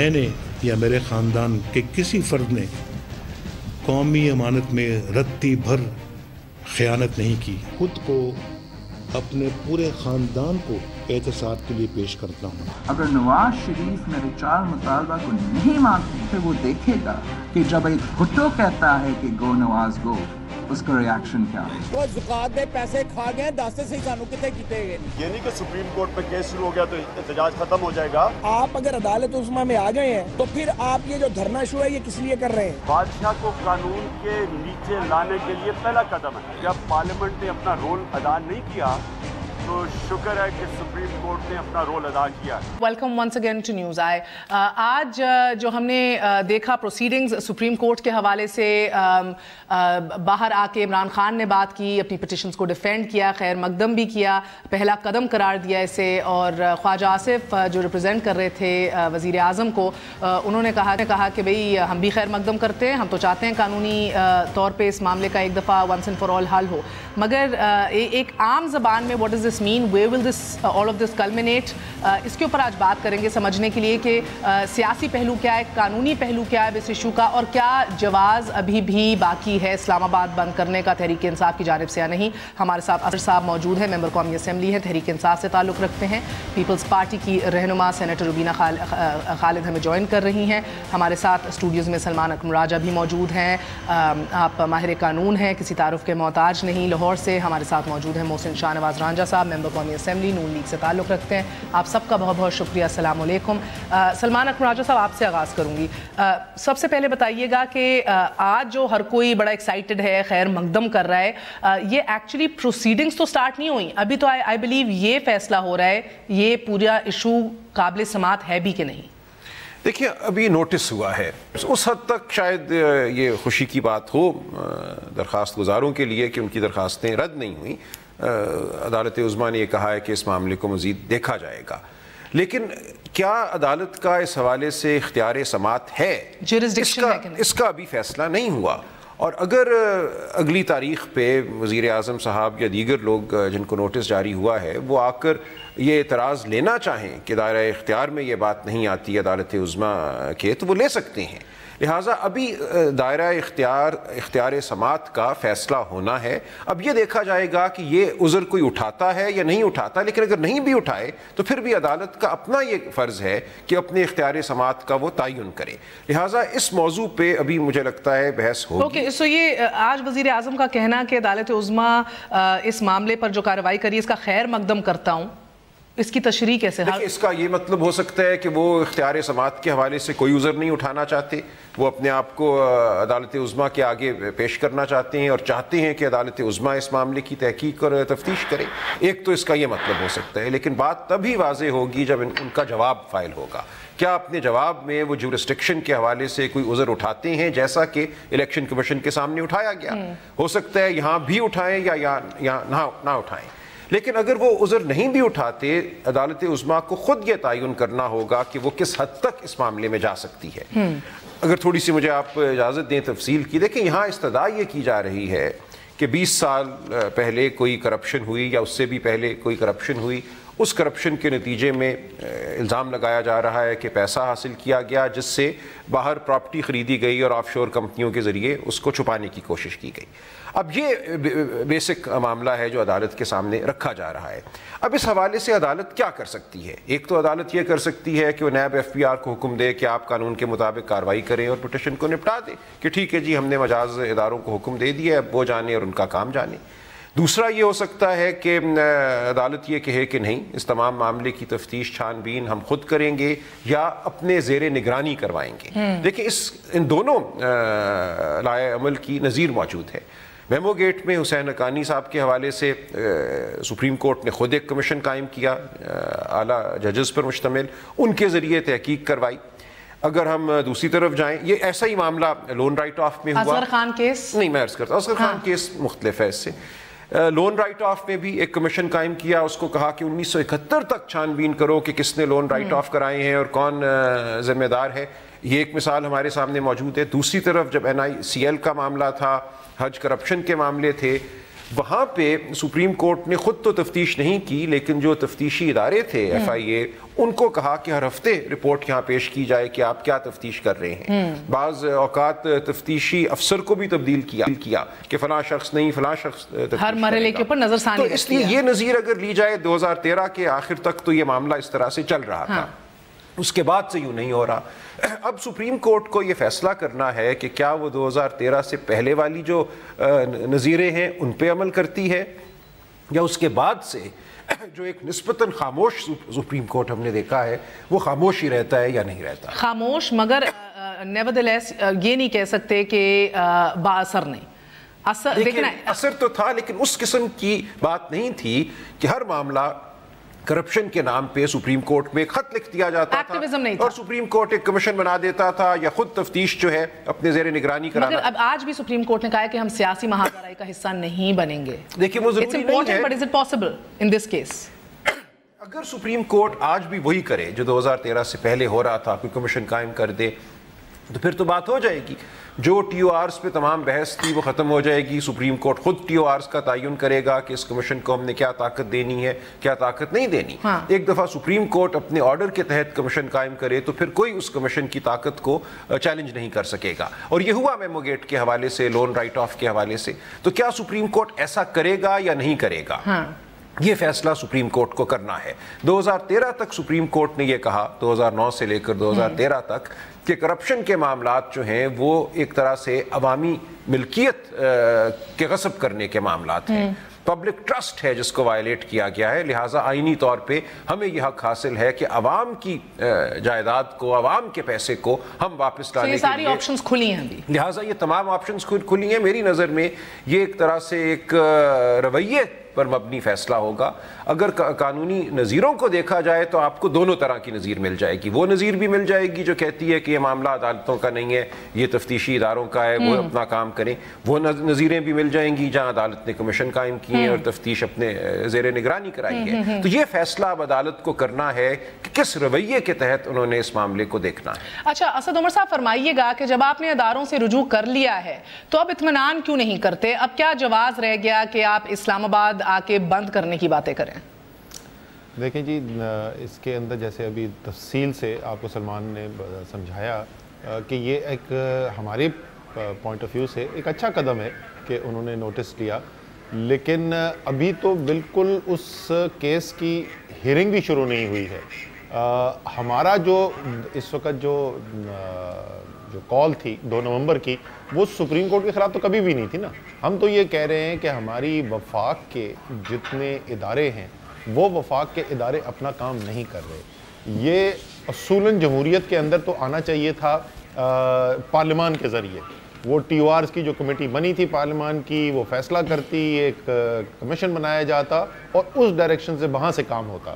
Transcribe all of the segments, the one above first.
میں نے یا میرے خاندان کے کسی فرد نے قومی امانت میں رتی بھر خیانت نہیں کی. خود کو اپنے پورے خاندان کو احتساب کے لیے پیش کرتا ہوں. اگر نواز شریف میرے 4 مطالبہ کو نہیں مانتے پھر وہ دیکھے گا کہ جب ایک بھٹو کہتا ہے کہ گو نواز گو اس کا ریاکشن کیا ہے. وہ زکات دے پیسے کھا گئے 10 سے سانو کتے کیتے گئے. یہ نہیں کہ سپریم کورٹ پہ کیس شروع ہو گیا تو احتجاج ختم ہو جائے گا. آپ اگر عدالت عظمیٰ میں آ گئے ہیں تو پھر آپ یہ جو دھرنا شروع ہے یہ کس لیے کر رہے ہیں؟ بادشاہ کو قانون کے نیچے لانے کے لیے پہلا قدم ہے. جب پارلیمنٹ نے اپنا رول ادا نہیں کیا تو شکر ہے کہ سپریم کورٹ نے اپنا رول ادا کیا. Welcome once again to news I. آج جو ہم نے دیکھا پروسیڈنگز سپریم کورٹ کے حوالے سے باہر آ کے عمران خان نے بات کی, اپنی پٹیشنز کو ڈیفینڈ کیا, خیر مقدم بھی کیا, پہلا قدم قرار دیا اسے, اور خواجہ آصف جو ریپرزینٹ کر رہے تھے وزیر اعظم کو, انہوں نے کہا کہ بھئی ہم بھی خیر مقدم کرتے ہیں, ہم تو چاہتے ہیں قانونی طور پہ اس معاملے کا ایک دفعہ ونس اینڈ فار آل حل ہو, مگر ایک عام زبان میں what is this mean, where will this all of this culminate, اس کے اوپر آج بات کریں گے سمجھنے کے لیے کہ سیاسی پہلو کیا ہے, قانونی پہلو کیا ہے اس ایشو کا, اور کیا جواز ابھی بھی باقی ہے اسلام آباد بند کرنے کا تحریک انصاف کی جانب سے یا نہیں. ہمارے ساتھ اصغر صاحب موجود ہیں, ممبر قومی اسمبلی ہے, تحریک انصاف سے تعلق رکھتے ہیں, پیپلز پارٹی کی رہنما سینیٹر روبینہ خالد ہمیں جوائن کر رہی ہیں. ہمارے ساتھ اسٹوڈیوز میں سلمان اکرم راجہ بھی موجود ہیں, آپ ماہر قانون ہیں, کسی تعارف کے محتاج نہیں, لاہور سے. ہمارے ساتھ موجود ہیں محسن شاہ نواز رانجھا صاحب, ممبر قومی اسمبلی, نون لیگ سے تعلق رکھتے ہیں. آپ سب کا بہت بہت شکریہ, السلام علیکم. سلمان اکرم راجہ صاحب, آپ سے آغاز کروں گی. سب سے پہلے بتائیے گا کہ آج جو ہر کوئی بڑا ایکسائٹڈ ہے, خیر مقدم کر رہا ہے, یہ ایکچولی پروسیڈنگز تو سٹارٹ نہیں ہوئی ابھی, تو آئی بلیو یہ فیصلہ ہو رہا ہے یہ پورا ایشو قابل سماعت ہے بھی کہ نہیں؟ دیکھیے ابھی نوٹس ہوا ہے, اس حد تک شاید یہ خوشی کی بات ہو درخواست گزاروں کے لیے کہ ان کی درخواستیں رد نہیں ہوئیں. عدالت عظمیٰ نے یہ کہا ہے کہ اس معاملے کو مزید دیکھا جائے گا, لیکن کیا عدالت کا اس حوالے سے اختیار سماعت ہے, اس کا ابھی فیصلہ نہیں ہوا. اور اگر اگلی تاریخ پہ وزیر اعظم صاحب یا دیگر لوگ جن کو نوٹس جاری ہوا ہے وہ آ کر یہ اعتراض لینا چاہیں کہ دائرہ اختیار میں یہ بات نہیں آتی عدالت عظمیٰ کے, تو وہ لے سکتے ہیں. لہٰذا ابھی دائرہ اختیار سماعت کا فیصلہ ہونا ہے. اب یہ دیکھا جائے گا کہ یہ عذر کوئی اٹھاتا ہے یا نہیں اٹھاتا, لیکن اگر نہیں بھی اٹھائے تو پھر بھی عدالت کا اپنا یہ فرض ہے کہ اپنے اختیار سماعت کا وہ تعین کرے. لہٰذا اس موضوع پہ ابھی مجھے لگتا ہے بحث ہوگی. اوکے, سو یہ آج وزیر اعظم کا کہنا کہ عدالت عظمیٰ اس معاملے پر جو کارروائی کری اس کا خیر مقدم کرتا ہوں, اس کی تشریح کیسے؟ دیکھیں, اس کا یہ مطلب ہو سکتا ہے کہ وہ اختیار سماعت کے حوالے سے کوئی عذر نہیں اٹھانا چاہتے, وہ اپنے آپ کو عدالت عظمیٰ کے آگے پیش کرنا چاہتے ہیں اور چاہتے ہیں کہ عدالت عظمیٰ اس معاملے کی تحقیق اور تفتیش کرے. ایک تو اس کا یہ مطلب ہو سکتا ہے, لیکن بات تبھی واضح ہوگی جب ان کا جواب فائل ہوگا. کیا اپنے جواب میں وہ جورسڈکشن کے حوالے سے کوئی عذر اٹھاتے ہیں جیسا کہ الیکشن کمیشن کے سامنے اٹھایا گیا؟ ہو سکتا ہے یہاں بھی اٹھائیں یا نہ اٹھائیں. لیکن اگر وہ عذر نہیں بھی اٹھاتے, عدالت عظمیٰ کو خود یہ تعین کرنا ہوگا کہ وہ کس حد تک اس معاملے میں جا سکتی ہے. اگر تھوڑی سی مجھے آپ اجازت دیں تفصیل کی. دیکھیں, یہاں استدعا یہ کی جا رہی ہے کہ 20 سال پہلے کوئی کرپشن ہوئی یا اس سے بھی پہلے کوئی کرپشن ہوئی, اس کرپشن کے نتیجے میں الزام لگایا جا رہا ہے کہ پیسہ حاصل کیا گیا جس سے باہر پراپرٹی خریدی گئی اور آف شور کمپنیوں کے ذریعے اس کو چھپانے کی کوشش کی گئی. اب یہ بیسک معاملہ ہے جو عدالت کے سامنے رکھا جا رہا ہے. اب اس حوالے سے عدالت کیا کر سکتی ہے؟ ایک تو عدالت یہ کر سکتی ہے کہ وہ نیب ایف پی آر کو حکم دے کہ آپ قانون کے مطابق کارروائی کریں اور پٹیشن کو نپٹا دیں کہ ٹھیک ہے جی, ہم نے مجاز اداروں کو حکم دے دیا ہے, اب وہ جانے اور ان کا کام جانے. دوسرا یہ ہو سکتا ہے کہ عدالت یہ کہے کہ نہیں, اس تمام معاملے کی تفتیش چھان بین ہم خود کریں گے یا اپنے زیر نگرانی کروائیں گے. دیکھیں, ان دونوں لائحہ عمل کی نظیر موجود ہے. میمو گیٹ میں حسین حقانی صاحب کے حوالے سے سپریم کورٹ نے خود ایک کمیشن قائم کیا اعلیٰ ججز پر مشتمل, ان کے ذریعے تحقیق کروائی. اگر ہم دوسری طرف جائیں, یہ ایسا ہی معاملہ لون رائٹ آف میں ہوا. اصغر خان کیس نہیں, میں عرض کرتا ہوں, اصغر خان کیس مختلف ہے اس سے. لون رائٹ آف میں بھی ایک کمیشن قائم کیا, اس کو کہا کہ 1971 تک چھان بین کرو کہ کس نے لون رائٹ آف کرائے ہیں اور کون ذمہ دار ہے. یہ ایک مثال ہمارے سامنے موجود ہے. دوسری طرف جب NICL کا معاملہ تھا, حج کرپشن کے معاملے تھے, وہاں پہ سپریم کورٹ نے خود تو تفتیش نہیں کی, لیکن جو تفتیشی ادارے تھے FIA, ان کو کہا کہ ہر ہفتے رپورٹ یہاں پیش کی جائے کہ آپ کیا تفتیش کر رہے ہیں. بعض اوقات تفتیشی افسر کو بھی تبدیل کیا کہ فلاں شخص نہیں فلاں شخص ہر مرحلے کے اوپر نظر ثانی. تو اس لیے یہ نظیر اگر لی جائے 2013 کے آخر تک تو یہ معاملہ اس طرح سے چل رہا تھا. اس کے بعد سے یوں نہیں ہو رہا. اب سپریم کورٹ کو یہ فیصلہ کرنا ہے کہ کیا وہ 2013 سے پہلے والی جو نظیریں ہیں ان پہ عمل کرتی ہے یا اس کے بعد سے جو ایک نسبتاً خاموش سپریم کورٹ ہم نے دیکھا ہے وہ خاموش ہی رہتا ہے یا نہیں رہتا. خاموش مگر نیورتھلیس یہ نہیں کہہ سکتے کہ با اثر نہیں. اثر تو تھا لیکن اس قسم کی بات نہیں تھی کہ ہر معاملہ کرپشن کے نام پہ سپریم کورٹ میں ایک خط لکھ دیا جاتا تھا اور سپریم کورٹ ایک کمیشن بنا دیتا تھا یا خود تفتیش جو ہے اپنے زیر نگرانی کرانا. مگر اب آج بھی سپریم کورٹ نے کہا ہے کہ ہم سیاسی مہاجرائی کا حصہ نہیں بنیں گے. دیکھیں وہ ضروری نہیں ہے. But is it possible in this case? اگر سپریم کورٹ آج بھی وہی کرے جو 2013 سے پہلے ہو رہا تھا, کوئی کمیشن قائم کر دے, تو پھر تو بات ہو جائے گی. جو ٹی او آرز پہ تمام بحث تھی وہ ختم ہو جائے گی. سپریم کورٹ خود ٹی او آرز کا تعین کرے گا کہ اس کمیشن کو ہم نے کیا طاقت دینی ہے کیا طاقت نہیں دینی. ایک دفعہ سپریم کورٹ اپنے آرڈر کے تحت کمیشن قائم کرے تو پھر کوئی اس کمیشن کی طاقت کو چیلنج نہیں کر سکے گا. اور یہ ہوا میمو گیٹ کے حوالے سے, لون رائٹ آف کے حوالے سے. تو کیا سپریم کورٹ ایسا کرے گا یا نہیں کرے گا, یہ فیصلہ سپریم کورٹ کو کرنا ہے. 2013 تک سپریم کورٹ نے یہ کہا, 2009 سے لے کر 2013 تک, کہ کرپشن کے معاملات جو ہیں وہ ایک طرح سے عوامی ملکیت کے غصب کرنے کے معاملات ہیں. پبلک ٹرسٹ ہے جس کو وائلیٹ کیا گیا ہے, لہٰذا آئینی طور پہ ہمیں یہ حق حاصل ہے کہ عوام کی جائیداد کو, عوام کے پیسے کو ہم واپس لانے کے لیے. یہ ساری آپشنز کھلی ہیں ابھی, لہٰذا یہ تمام آپشنز کھلی ہیں. میری نظر میں یہ ایک طرح سے ایک رویے پر مبنی فیصلہ ہوگا. اگر قانونی نظیروں کو دیکھا جائے تو آپ کو دونوں طرح کی نظیر مل جائے گی. وہ نظیر بھی مل جائے گی جو کہتی ہے کہ یہ معاملہ عدالتوں کا نہیں ہے, یہ تفتیشی اداروں کا ہے, وہ اپنا کام کریں. وہ نظیریں بھی مل جائیں گی جہاں عدالت نے کمیشن قائم کی ہے اور تفتیش اپنے زیر نگرانی کرائی ہے. تو یہ فیصلہ اب عدالت کو کرنا ہے کہ کس رویے کے تحت انہوں نے اس معاملے کو دیکھنا ہے. اچھا اسد عمر صاحب فرمائیے گا کہ جب آپ نے اداروں سے رجوع کر لیا ہے تو اب اطمینان کیوں نہیں کرتے؟ اب کیا جواز رہ گیا کہ آپ اسلام آباد آ کے بند کرنے کی باتیں کریں؟ دیکھیں جی, اس کے اندر جیسے ابھی تفصیل سے آپ کو سلمان نے سمجھایا کہ یہ ایک ہمارے پوائنٹ آف ویو سے ایک اچھا قدم ہے کہ انہوں نے نوٹس لیا, لیکن ابھی تو بالکل اس کیس کی ہیئرنگ بھی شروع نہیں ہوئی ہے. ہمارا جو اس وقت جو کال تھی 2 نومبر کی, وہ سپریم کورٹ کے خلاف تو کبھی بھی نہیں تھی نا. ہم تو یہ کہہ رہے ہیں کہ ہماری وفاق کے جتنے ادارے ہیں وہ وفاق کے ادارے اپنا کام نہیں کر رہے. یہ اصولاً جمہوریت کے اندر تو آنا چاہیے تھا پارلیمان کے ذریعے. وہ ٹی او آرز کی جو کمیٹی بنی تھی پارلیمان کی, وہ فیصلہ کرتی, ایک کمیشن بنایا جاتا اور اس ڈائریکشن سے وہاں سے کام ہوتا.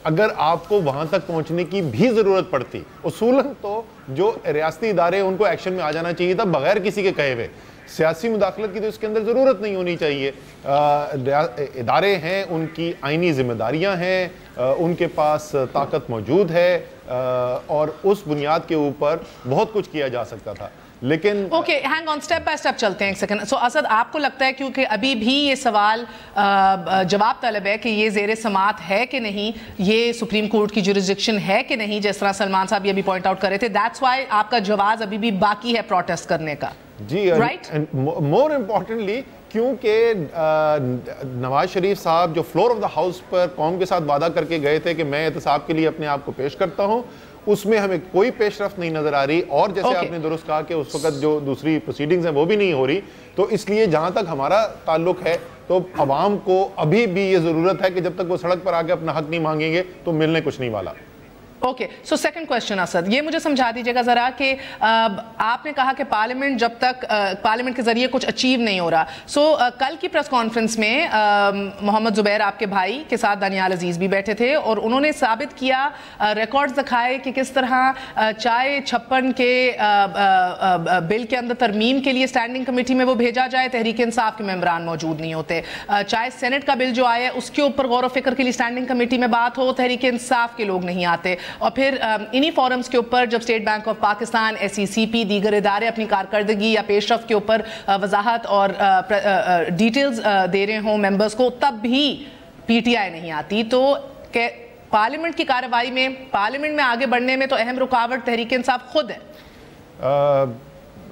اگر آپ کو وہاں تک پہنچنے کی بھی ضرورت پڑتی, اصولاً تو جو ریاستی ادارے ان کو ایکشن میں آ جانا چاہیے تھا بغیر کسی کے کہے ہوئے. سیاسی مداخلت کی تو اس کے اندر ضرورت نہیں ہونی چاہیے. ادارے ہیں, ان کی آئینی ذمہ داریاں ہیں, ان کے پاس طاقت موجود ہے اور اس بنیاد کے اوپر بہت کچھ کیا جا سکتا تھا. لیکن okay, hang on, step by step چلتے ہیں ایک سیکنڈ. سو اسد, آپ کو لگتا ہے کیونکہ ابھی بھی یہ سوال جواب طلب ہے کہ یہ زیر سماعت ہے کہ نہیں, یہ سپریم کورٹ کی جورسڈکشن ہے کہ نہیں, جس طرح سلمان صاحب یہ بھی پوائنٹ آؤٹ کر رہے تھے, دیٹس وائی آپ کا جواز ابھی بھی باقی ہے پروٹیسٹ کرنے کا. جی رائٹ, مور امپورٹنٹلی کیونکہ نواز شریف صاحب جو فلور آف دا ہاؤس پر قوم کے ساتھ وعدہ کر کے گئے تھے کہ میں احتساب کے لیے اپنے آپ کو پیش کرتا ہوں, اس میں ہمیں کوئی پیش رفت نہیں نظر آ رہی. اور جیسے آپ نے درست کہا کہ اس وقت جو دوسری پروسیڈنگز ہیں وہ بھی نہیں ہو رہی. تو اس لیے جہاں تک ہمارا تعلق ہے تو عوام کو ابھی بھی یہ ضرورت ہے کہ جب تک وہ سڑک پر آ کے اپنا حق نہیں مانگیں گے تو ملنے کچھ نہیں والا. Okay, so second question Asad, یہ مجھے سمجھا دیجیے گا ذرا کہ آپ نے کہا کہ پارلیمنٹ جب تک پارلیمنٹ کے ذریعے کچھ اچیو نہیں ہو رہا. سو کل کی پریس کانفرنس میں محمد زبیر آپ کے بھائی کے ساتھ دانیال عزیز بھی بیٹھے تھے اور انہوں نے ثابت کیا, ریکارڈز دکھائے کہ کس طرح چائے 56 کے بل کے اندر ترمیم کے لیے اسٹینڈنگ کمیٹی میں وہ بھیجا جائے, تحریک انصاف کے ممبران موجود نہیں ہوتے. چائے سینٹ کا بل جو آیا اس کے اوپر غور و فکر کے لیے اسٹینڈنگ کمیٹی میں بات ہو, تحریک انصاف کے لوگ نہیں آتے. اور پھر انہی فورمز کے اوپر جب state bank of Pakistan, SECP, دیگر ادارے اپنی کارکردگی یا پیش رفت کے اوپر وضاحت اور ڈیٹیلز دے رہے ہوں ممبرز کو, تب بھی PTI نہیں آتی. تو کہ پارلیمنٹ کی کارروائی میں، پارلیمنٹ میں آگے بڑھنے میں تو اہم رکاوٹ تحریک انصاف خود ہے.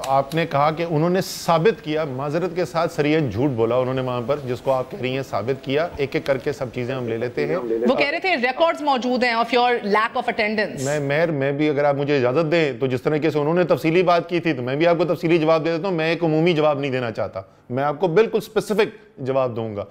آپ نے کہا کہ انہوں نے ثابت کیا، معذرت کے ساتھ سریعاً جھوٹ بولا انہوں نے وہاں پر، جس کو آپ کہہ رہی ہیں ثابت کیا. ایک ایک کر کے سب چیزیں ہم لے لیتے ہیں. وہ کہہ رہے تھے ریکارڈز موجود ہیں of your lack of attendance. میں بھی اگر آپ مجھے اجازت دیں تو جس طریقے سے انہوں نے تفصیلی بات کی تھی تو میں بھی آپ کو تفصیلی جواب دے دیتا ہوں. میں ایک عمومی جواب نہیں دینا چاہتا، میں آپ کو بالکل اسپیسیفک جواب دوں گا.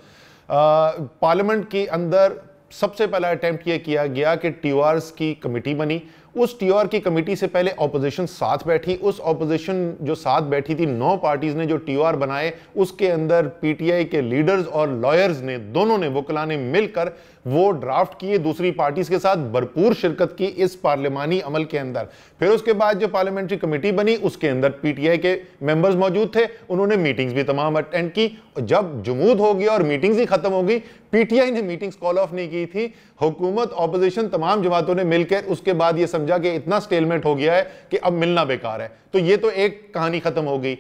پارلیمنٹ کے اندر سب سے پہلا اٹیمپٹ یہ کیا گیا کہ ٹی او آرز کی کمیٹی بنی. اس ٹی او آر کی کمیٹی سے پہلے اپوزیشن ساتھ بیٹھی. اس اپوزیشن جو ساتھ بیٹھی تھی 9 پارٹیز نے جو ٹی او آر بنائے، اس کے اندر پی ٹی آئی کے لیڈرز اور لائرز نے، دونوں نے، وکلاء نے مل کر وہ ڈرافٹ کیے، دوسری پارٹیز کے ساتھ بھرپور شرکت کی اس پارلیمانی عمل کے اندر. پھر اس کے بعد جو پارلیمنٹری کمیٹی بنی اس کے اندر پی ٹی آئی کے ممبرز موجود تھے، انہوں نے میٹنگز بھی تمام اٹینڈ کی. جب جمود ہو گیا اور میٹنگز ہی ختم ہو گئی، پی ٹی آئی نے میٹنگز کال آف نہیں کی تھی، حکومت، اپوزیشن، تمام جماعتوں نے مل کر اس کے بعد یہ سمجھا کہ اتنا سٹیلمنٹ ہو گیا ہے کہ اب ملنا بیکار ہے. تو یہ تو ایک کہانی ختم ہو گئی.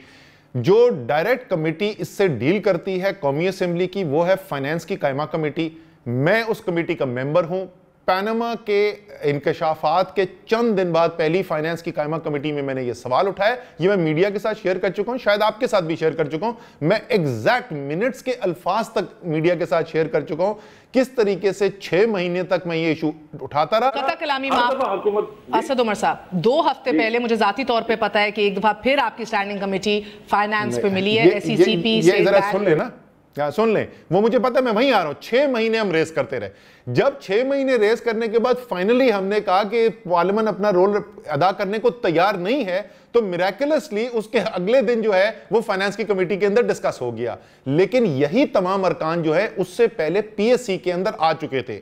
جو ڈائریکٹ کمیٹی اس سے ڈیل کرتی ہے قومی اسمبلی کی، وہ ہے فائنانس کی قائمہ کمیٹی. میں اس کمیٹی کا ممبر ہوں. پیناما کے انکشافات کے چند دن بعد پہلی فائنانس کی قائمہ کمیٹی میں میں نے یہ سوال اٹھایا. یہ میں میڈیا کے ساتھ شیئر کر چکا ہوں، شاید آپ کے ساتھ بھی شیئر کر چکا ہوں. میں ایگزیکٹ منٹس کے الفاظ تک میڈیا کے ساتھ شیئر کر چکا ہوں کس طریقے سے 6 مہینے تک میں یہ ایشو اٹھاتا رہا. قطع کلامی معاف اسد عمر صاحب، 2 ہفتے پہلے مجھے ذاتی طور پہ پتا ہے کہ ایک دفعہ پھر آپ کی اسٹینڈنگ کمیٹی فائنانس پہ ملی ہے. ایس ای سی پی یہ ذرا سن لیں نا، سن لیں، وہ مجھے پتا ہے، میں وہیں آ رہا ہوں. 6 مہینے ہم ریس کرتے رہے. جب 6 مہینے ریس کرنے کے بعد فائنلی ہم نے کہا کہ پارلیمنٹ اپنا رول ادا کرنے کو تیار نہیں ہے، تو میریکلسلی اس کے اگلے دن جو ہے وہ فائنانس کی کمیٹی کے اندر ڈسکس ہو گیا. لیکن یہی تمام ارکان جو ہے اس سے پہلے پی ایس سی کے اندر آ چکے تھے.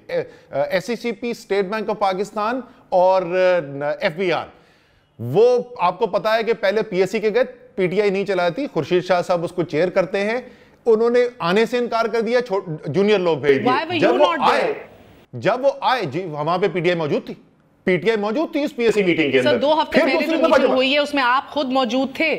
S E C P, state bank of Pakistan اور ایف بی آر. وہ آپ کو پتا ہے کہ پہلے پی ایس سی کے گئے، پی ٹی آئی نہیں چلاتی، خورشید شاہ صاحب اس کو چیئر کرتے ہیں. انہوں نے آنے سے انکار کر دیا، جونیئر لوگ بھیج دیے. جب وہ آئے جی وہاں پہ پی ٹی آئی موجود تھی، پی ٹی آئی موجود تھی اس پی ایس سی میٹنگ کے اندر. 2 ہفتے پہلے جو میٹنگ ہوئی ہے اس میں آپ خود موجود تھے.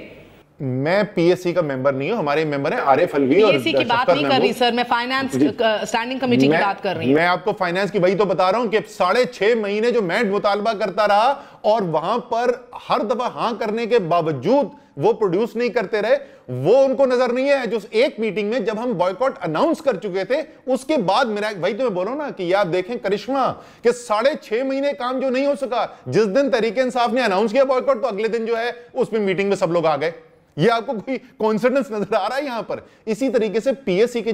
میں پی ایس سی کا ممبر نہیں ہوں، ہمارے ممبر ہیں عارف الوی اور پی ایس سی کی بات نہیں کر رہی سر، میں فائنانس اسٹینڈنگ کمیٹی کی بات کر رہی ہوں. میں آپ کو فائنانس کی وہی تو بتا رہا ہوں کہ 6.5 مہینے جو میں مطالبہ کرتا رہا اور وہاں پر ہر دفعہ ہاں کرنے کے باوجود وہ پروڈیوس نہیں کرتے رہے، وہ ان کو نظر نہیں ہے. جو ایک میٹنگ میں جب ہم بائیکاٹ اناؤنس کر چکے تھے اس کے بعد میرا وہی تو میں بول رہا ہوں نا کہ یہ آپ دیکھیں کرشمہ کہ 6.5 مہینے کام جو نہیں ہو سکا، جس دن تحریک انصاف نے اناؤنس کیا بائیکاٹ تو اگلے دن جو ہے اس میں میٹنگ میں سب لوگ آ گئے. یہ آپ کو کوئی کونسیڈنس نظر آ رہا ہے یہاں پر؟ اسی طریقے سے پی ایس سی کے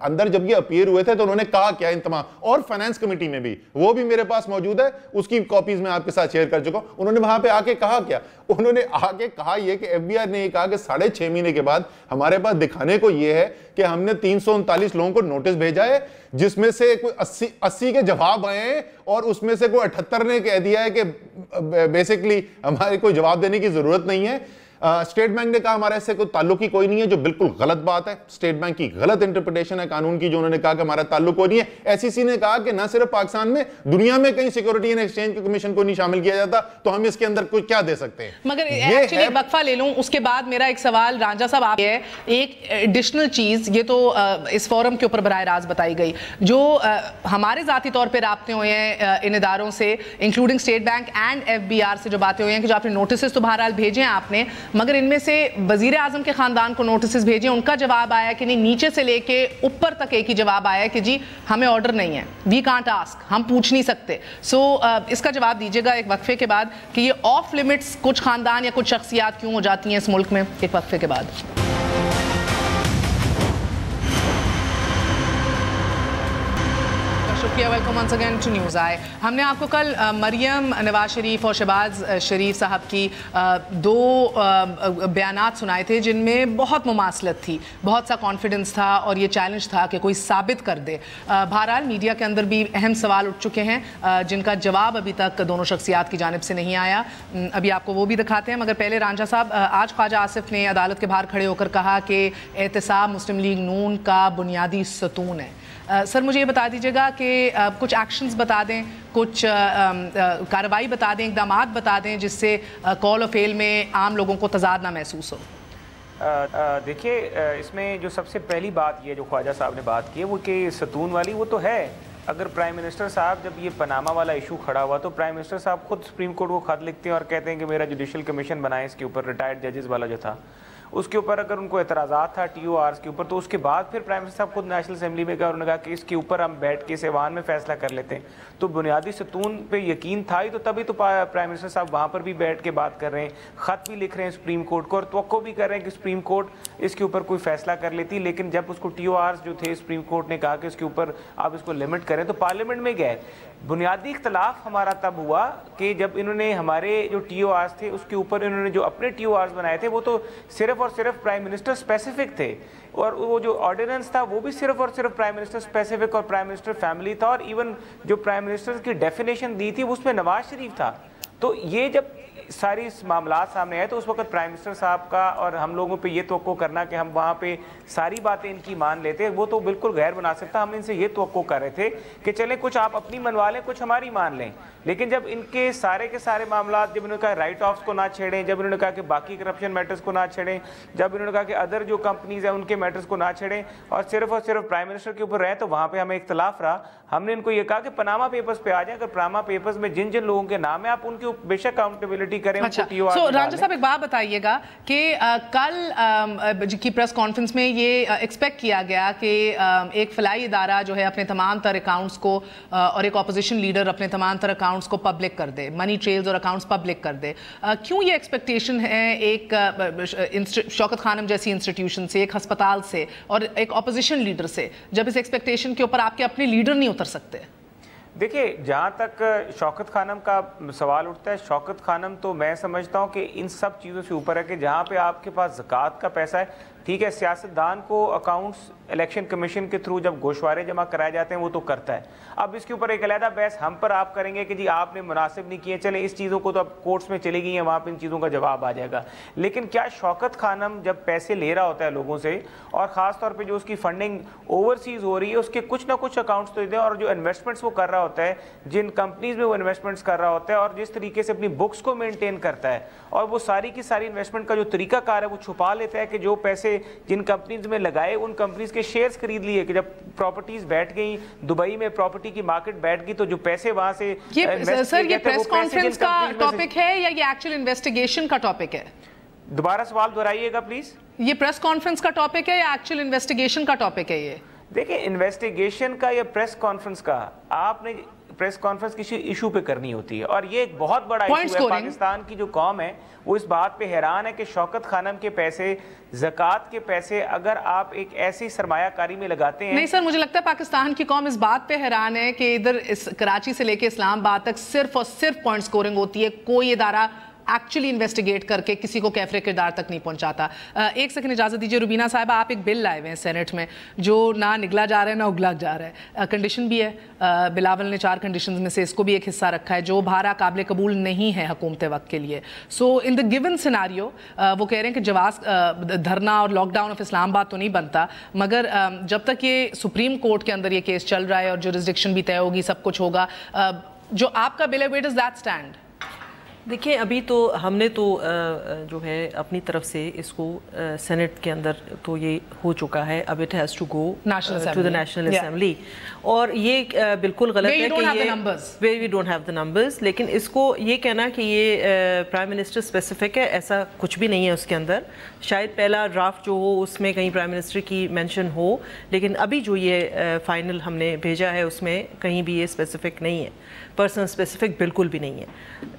اندر جب یہ اپیئر ہوئے تھے تو انہوں نے کہا کیا انتمام، اور فائنانس کمیٹی میں بھی، وہ بھی میرے پاس موجود ہے، اس کی کاپیز میں آپ کے ساتھ شیئر کر چکا ہوں. انہوں نے وہاں پہ آ کے کہا کیا؟ انہوں نے آ کے کہا یہ کہ ایف بی آر نے یہ کہا کہ 6.5 مہینے کے بعد ہمارے پاس دکھانے کو یہ ہے کہ ہم نے 339 لوگوں کو نوٹس بھیجا ہے، جس میں سے کوئی 80 کے جواب آئے ہیں اور اس میں سے کوئی 78 نے کہہ دیا ہے کہ بیسکلی ہمارے کوئی جواب دینے کی ضرورت نہیں ہے. اسٹیٹ بینک نے کہا ہمارا اس سے کوئی تعلق ہی کوئی نہیں ہے، جو بالکل غلط بات ہے. اسٹیٹ بینک کی غلط انٹرپریٹیشن ہے قانون کی، جو انہوں نے کہا کہ ہمارا تعلق کوئی نہیں ہے. ایس ای سی نے کہا کہ نہ صرف پاکستان میں، دنیا میں کہیں سیکورٹی اینڈ ایکسچینج کمیشن کو نہیں شامل کیا جاتا، تو ہم اس کے اندر کوئی کیا دے سکتے ہیں. مگر ایکچولی وقفہ لے لوں، اس کے بعد میرا ایک سوال رانجھا صاحب آپ ہے، ایک ایڈیشنل چیز یہ تو اس فورم کے اوپر براہ راست بتائی گئی، جو ہمارے ذاتی طور پہ رابطے ہوئے ہیں ان اداروں سے including state bank and F B R سے، جو باتیں ہوئی ہیں کہ جو آپ نے نوٹسز تو بہرحال بھیجے ہیں آپ نے، مگر ان میں سے وزیر اعظم کے خاندان کو نوٹسز بھیجے، ان کا جواب آیا کہ نہیں، نیچے سے لے کے اوپر تک ایک ہی جواب آیا کہ جی ہمیں آرڈر نہیں ہے، وی کانٹ آسک، ہم پوچھ نہیں سکتے. سو اس کا جواب دیجیے گا ایک وقفے کے بعد کہ یہ آف لیمٹس کچھ خاندان یا کچھ شخصیات کیوں ہو جاتی ہیں اس ملک میں. ایک وقفے کے بعد. شکریہ، welcome once again to news I. ہم نے آپ کو کل مریم نواز شریف اور شہباز شریف صاحب کی 2 بیانات سنائے تھے جن میں بہت مماثلت تھی، بہت سا کانفیڈنس تھا اور یہ چیلنج تھا کہ کوئی ثابت کر دے. بہرحال میڈیا کے اندر بھی اہم سوال اٹھ چکے ہیں جن کا جواب ابھی تک دونوں شخصیات کی جانب سے نہیں آیا. ابھی آپ کو وہ بھی دکھاتے ہیں، مگر پہلے رانجھا صاحب، آج خواجہ آصف نے عدالت کے باہر کھڑے ہو کر کہا کہ احتساب مسلم لیگ نون کا بنیادی ستون ہے. سر مجھے یہ بتا دیجیے گا کہ کچھ ایکشنز بتا دیں، کچھ کارروائی بتا دیں، اقدامات بتا دیں جس سے کال و فیل میں عام لوگوں کو تضاد نہ محسوس ہو. دیکھیے اس میں جو سب سے پہلی بات یہ جو خواجہ صاحب نے بات کی ہے وہ کہ ستون والی وہ تو ہے، اگر پرائم منسٹر صاحب جب یہ پاناما والا ایشو کھڑا ہوا تو پرائم منسٹر صاحب خود سپریم کورٹ کو خط لکھتے ہیں اور کہتے ہیں کہ میرا جوڈیشل کمیشن بنائے اس کے اوپر، ریٹائرڈ ججز والا جو تھا اس کے اوپر اگر ان کو اعتراضات تھا ٹی او آرز کے اوپر، تو اس کے بعد پھر پرائم منسٹر صاحب خود نیشنل اسمبلی میں گئے اور انہوں نے کہا کہ اس کے اوپر ہم بیٹھ کے ایوان میں فیصلہ کر لیتے ہیں. تو بنیادی ستون پہ یقین تھا ہی تو تبھی تو پرائم منسٹر صاحب وہاں پر بھی بیٹھ کے بات کر رہے ہیں، خط بھی لکھ رہے ہیں سپریم کورٹ کو اور توقع بھی کر رہے ہیں کہ سپریم کورٹ اس کے اوپر کوئی فیصلہ کر لیتی. لیکن جب اس کو ٹی او آرز جو تھے سپریم کورٹ نے کہا کہ اس کے اوپر آپ اس کو لمٹ کریں تو پارلیمنٹ میں گئے. بنیادی اختلاف ہمارا تب ہوا کہ جب انہوں نے ہمارے جو ٹی او آرز تھے اس کے اوپر انہوں نے جو اپنے ٹی او آرز بنائے تھے وہ تو صرف اور صرف پرائم منسٹر اسپیسیفک تھے، اور وہ جو آرڈیننس تھا وہ بھی صرف اور صرف پرائم منسٹر اسپیسیفک اور پرائم منسٹر فیملی تھا، اور ایون جو پرائم منسٹر کی ڈیفینیشن دی تھی اس میں نواز شریف تھا. تو یہ جب ساری معاملات سامنے آئے تو اس وقت پرائم منسٹر صاحب کا اور ہم لوگوں پہ یہ توقع کرنا کہ ہم وہاں پہ ساری باتیں ان کی مان لیتے وہ تو بالکل غیر مناسب تھا. ہم ان سے یہ توقع کر رہے تھے کہ چلیں کچھ آپ اپنی منوا لیں کچھ ہماری مان لیں. لیکن جب ان کے سارے معاملات، جب انہوں نے کہا رائٹ آفس کو نہ چھیڑیں، جب انہوں نے کہا کہ باقی کرپشن میٹرز کو نہ چھیڑیں، جب انہوں نے کہا کہ ادر جو کمپنیز ہیں ان کے میٹرز کو نہ چھیڑیں اور صرف پرائم منسٹر کے اوپر رہے، تو وہاں پہ ہمیں اختلاف رہا. ہم نے ان کو یہ کہا کہ پاناما پیپرز پہ آ جائیں، اگر پاناما پیپرز میں جن لوگوں کے نام ہیں آپ ان کی بے شک اکاؤنٹیبلٹی کریں. رانجھا صاحب ایک بات بتائیے گا کہ کل کی پریس کانفرنس میں یہ ایکسپیکٹ کیا گیا کہ ایک فلاحی ادارہ جو ہے اپنے تمام تر اکاؤنٹس کو اور ایک اپوزیشن لیڈر اپنے تمام تر اکاؤنٹس کو پبلک کر دے، منی ٹریلز اور اکاؤنٹس پبلک کر دے. کیوں یہ ایکسپیکٹیشن ہے ایک شوکت خانم جیسی انسٹیٹیوشن سے، ایک ہسپتال سے اور ایک اپوزیشن لیڈر سے، جب اس ایکسپیکٹیشن کے اوپر آپ کے اپنے لیڈر نہیں اتر سکتے؟ دیکھیے جہاں تک شوکت خانم کا سوال اٹھتا ہے، شوکت خانم تو میں سمجھتا ہوں کہ ان سب چیزوں سے اوپر ہے کہ جہاں پہ آپ کے پاس زکوٰۃ کا پیسہ ہے، ٹھیک ہے سیاستدان کو اکاؤنٹس الیکشن کمیشن کے تھرو جب گوشوارے جمع کرائے جاتے ہیں وہ تو کرتا ہے. اب اس کے اوپر ایک علیحدہ بحث ہم پر آپ کریں گے کہ جی آپ نے مناسب نہیں کیے، چلیں اس چیزوں کو تو اب کورٹس میں چلی گئی ہیں، وہاں پہ ان چیزوں کا جواب آ جائے گا. لیکن کیا شوکت خانم جب پیسے لے رہا ہوتا ہے لوگوں سے اور خاص طور پہ جو اس کی فنڈنگ اوورسیز ہو رہی ہے اس کے کچھ نہ کچھ اکاؤنٹس تو دیں، اور جو انویسٹمنٹس وہ کر رہا ہوتا ہے، جن کمپنیز میں وہ انویسٹمنٹس کر رہا ہوتا ہے اور جس طریقے سے اپنی بکس کو مینٹین کرتا ہے، اور وہ ساری کی ساری انویسٹمنٹ کا جو طریقہ کار ہے وہ چھپا لیتا ہے کہ جو پیسے جن کمپنیز میں لگائے ان کمپنیز کے شیئرز خرید لیے کہ جب پراپرٹیز بیٹھ گئی دبئی میں، پراپرٹی کی مارکیٹ بیٹھ گئی تو جو پیسے وہاں سے سر یہ پریس کانفرنس کا ٹاپک ہے یا یہ ایکچوئل انویسٹیگیشن کا ٹاپک ہے؟ دوبارہ سوال دہرائیے گا پلیز. یہ پریس کانفرنس کا ٹاپک ہے یا ایکچوئل انویسٹیگیشن کا ٹاپک ہے؟ یہ دیکھیں انویسٹیگیشن کا یا پریس کانفرنس کا آپ نے پریس کانفرنس کسی ایشو پہ کرنی ہوتی ہے، اور یہ ایک بہت بڑا ایشو ہے. پاکستان کی جو قوم ہے وہ اس بات پہ حیران ہے کہ شوکت خانم کے پیسے، زکوٰۃ کے پیسے اگر آپ ایک ایسی سرمایہ کاری میں لگاتے ہیں. نہیں سر، مجھے لگتا ہے پاکستان کی قوم اس بات پہ حیران ہے کہ ادھر کراچی سے لے کے اسلام آباد تک صرف اور صرف پوائنٹ سکورنگ ہوتی ہے، کوئی ادارہ ایکچولی انویسٹیگیٹ کر کے کسی کو کیفر کردار تک نہیں پہنچاتا. ایک سیکنڈ اجازت دیجیے. روبینہ صاحبہ آپ ایک بل لائے ہوئے ہیں سینٹ میں جو نہ نگلا جا رہا ہے نہ اگلا جا رہا ہے، کنڈیشن بھی ہے، بلاول نے 4 کنڈیشنز میں سے اس کو بھی ایک حصہ رکھا ہے جو بھارا قابل قبول نہیں ہے حکومت وقت کے لیے. سو ان دا گیون سیناریو وہ کہہ رہے ہیں کہ جواز دھرنا اور لاک ڈاؤن آف اسلام آباد تو نہیں بنتا، مگر جب تک یہ سپریم کورٹ کے اندر یہ کیس چل رہا ہے اور جورسڈکشن بھی طے ہوگی، سب کچھ ہوگا، جو آپ کا بل ہے ویئر ڈز دیٹ اسٹینڈ؟ دیکھیں ابھی تو ہم نے تو جو ہے اپنی طرف سے اس کو سینٹ کے اندر تو یہ ہو چکا ہے، اب it has to go to the national assembly, اور یہ بالکل غلط ہے کہ we don't have the numbers. لیکن اس کو یہ کہنا کہ یہ پرائم منسٹر اسپیسیفک ہے، ایسا کچھ بھی نہیں ہے اس کے اندر. شاید پہلا ڈرافٹ جو ہو اس میں کہیں پرائم منسٹر کی مینشن ہو، لیکن ابھی جو یہ فائنل ہم نے بھیجا ہے اس میں کہیں بھی یہ اسپیسیفک نہیں ہے، پرسن اسپیسیفک بالکل بھی نہیں ہے.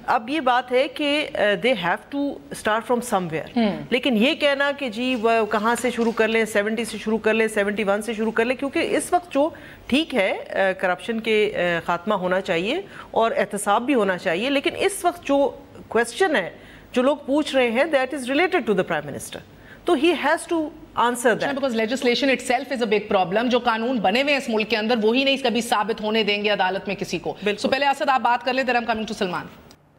اب یہ بات ہے کہ they have to start from somewhere, لیکن یہ کہنا کہ جی کہاں سے شروع کر لیں، 70 سے شروع کر لیں، 71 سے شروع کر لیں، کیونکہ اس وقت جو ٹھیک ہے کرپشن کے خاتمہ ہونا چاہیے اور احتساب بھی ہونا چاہیے، لیکن اس وقت جو کویسچن ہے جو لوگ پوچھ رہے ہیں that is related to the prime minister, تو he has to answer that. Because legislation itself is a big problem. جو قانون بنے ہوئے ہیں اس ملک کے اندر وہی نہیں کبھی ثابت ہونے دیں گے عدالت میں کسی کو. سو پہلے اسد آپ بات کر لیں، دیر ایم کمنگ ٹو سلمان.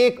1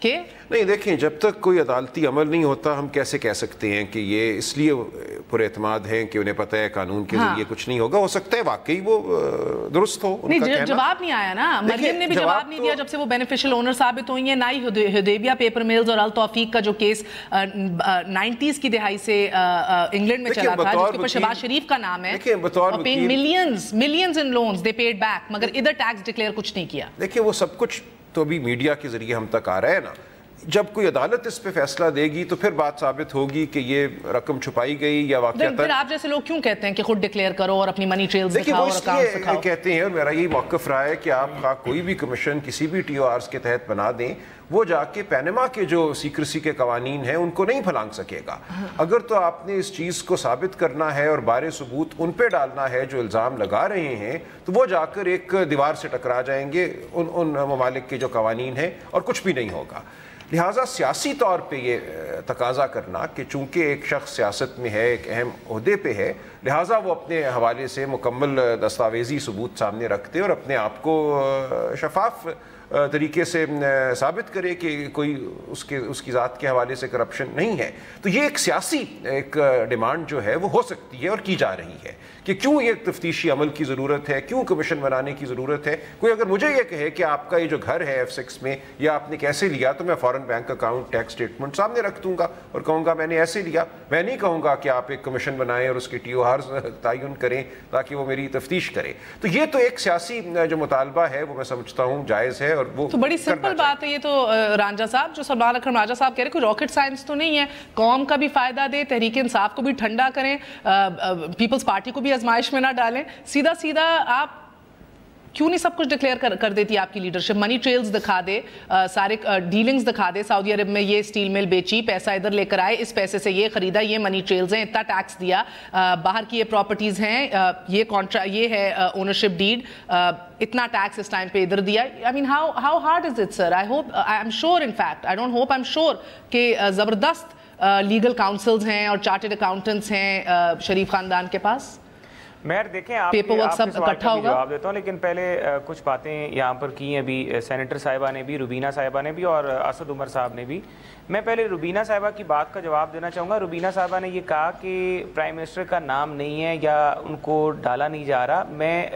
کہ نہیں دیکھیں جب تک کوئی عدالتی عمل نہیں ہوتا ہم کیسے کہہ سکتے ہیں کہ یہ اس لیے پر اعتماد ہیں کہ انہیں پتہ ہے قانون کے ذریعے کچھ نہیں ہوگا. ہو سکتا ہے واقعی وہ درست ہو. نہیں جواب نہیں آیا نا, مریم نے بھی جواب نہیں دیا جب سے وہ بینیفیشل اونر ثابت ہوئی ہیں. نہ ہی حدیبیہ پیپر ملز اور التوفیق کا جو کیس 90s کی دہائی سے انگلینڈ میں چلا تھا جس کے اوپر شہباز شریف کا نام ہے, پیئنگ ملینز ان لونز دے پیڈ بیک, مگر ادھر ٹیکس ڈکلیئر کچھ نہیں کیا. دیکھیں وہ سب کچھ تو ابھی میڈیا کے ذریعے ہم تک آ رہا ہے نا. جب کوئی عدالت اس پہ فیصلہ دے گی تو پھر بات ثابت ہوگی کہ یہ رقم چھپائی گئی یا واقعات. پھر آپ جیسے لوگ کیوں کہتے ہیں کہ خود ڈکلیئر کرو اور اپنی منی ٹریلز دکھاؤ اور اکاؤنٹس دکھاؤ؟ کہتے ہیں اور میرا یہی موقف رہا ہے کہ آپ کوئی بھی کمیشن کسی بھی ٹی او آرز کے تحت بنا دیں, وہ جا کے پینما کے جو سیکریسی کے قوانین ہیں ان کو نہیں پھلانگ سکے گا. اگر تو آپ نے اس چیز کو ثابت کرنا ہے اور بارے ثبوت ان پہ ڈالنا ہے جو الزام لگا رہے ہیں, تو وہ جا کر ایک دیوار سے ٹکرا جائیں گے ان ممالک کے جو قوانین ہیں اور کچھ بھی نہیں ہوگا. لہٰذا سیاسی طور پہ یہ تقاضا کرنا کہ چونکہ ایک شخص سیاست میں ہے, ایک اہم عہدے پہ ہے, لہٰذا وہ اپنے حوالے سے مکمل دستاویزی ثبوت سامنے رکھتے اور اپنے آپ کو شفاف طریقے سے ثابت کرے کہ کوئی اس کی ذات کے حوالے سے کرپشن نہیں ہے. تو یہ ایک سیاسی ایک ڈیمانڈ جو ہے وہ ہو سکتی ہے اور کی جا رہی ہے کہ کیوں یہ تفتیشی عمل کی ضرورت ہے, کیوں کمیشن بنانے کی ضرورت ہے. کوئی اگر مجھے یہ کہے کہ آپ کا یہ جو گھر ہے F6 میں یا آپ نے کیسے لیا, تو میں فوراً بینک اکاؤنٹ ٹیکس اسٹیٹمنٹ سامنے رکھ دوں گا اور کہوں گا میں نے ایسے لیا. میں نہیں کہوں گا کہ آپ ایک کمیشن بنائیں اور اس کے ٹی او آرز تعین کریں تاکہ وہ میری تفتیش کرے. تو یہ تو ایک سیاسی جو مطالبہ ہے وہ میں سمجھتا ہوں جائز ہے اور وہ تو بڑی سمپل بات ہے. یہ تو رانجھا صاحب جو سلمان اکرم راجہ صاحب کہہ رہے کوئی راکٹ سائنس تو نہیں ہے, قوم کا بھی فائدہ دے, تحریک انصاف کو بھی ٹھنڈا کریں, پیپلز پارٹی کو بھی آزمائش میں نہ ڈالیں. سیدھا سیدھا آپ کیوں نہیں سب کچھ ڈکلیئر کر دیتی آپ کی لیڈرشپ؟ منی ٹریلز دکھا دے, سارے ڈیلنگز دکھا دے, سعودی عرب میں یہ سٹیل مل بیچی, پیسہ ادھر لے کر آئے, اس پیسے سے یہ خریدا, یہ منی ٹریلز ہیں, اتنا ٹیکس دیا, باہر کی یہ پراپرٹیز ہیں, یہ ہے اونرشپ ڈیڈ, اتنا ٹیکس اس ٹائم پہ ادھر دیا. I mean how hard is it sir? I'm sure in fact, I don't hope, I'm sure کہ زبردست لیگل کاؤنسلز ہیں اور چارٹرڈ اکاؤنٹنٹس ہیں شریف خاندان کے پاس. مہر دیکھیں آپ کے سوال کا بھی جواب دیتا ہوں, لیکن پہلے کچھ باتیں یہاں پر کی ہیں ابھی سینیٹر صاحبہ نے بھی, روبینہ صاحبہ نے بھی اور اسد عمر صاحب نے بھی. میں پہلے روبینہ صاحبہ کی بات کا جواب دینا چاہوں گا. روبینہ صاحبہ نے یہ کہا کہ پرائم منسٹر کا نام نہیں ہے یا ان کو ڈالا نہیں جا رہا. میں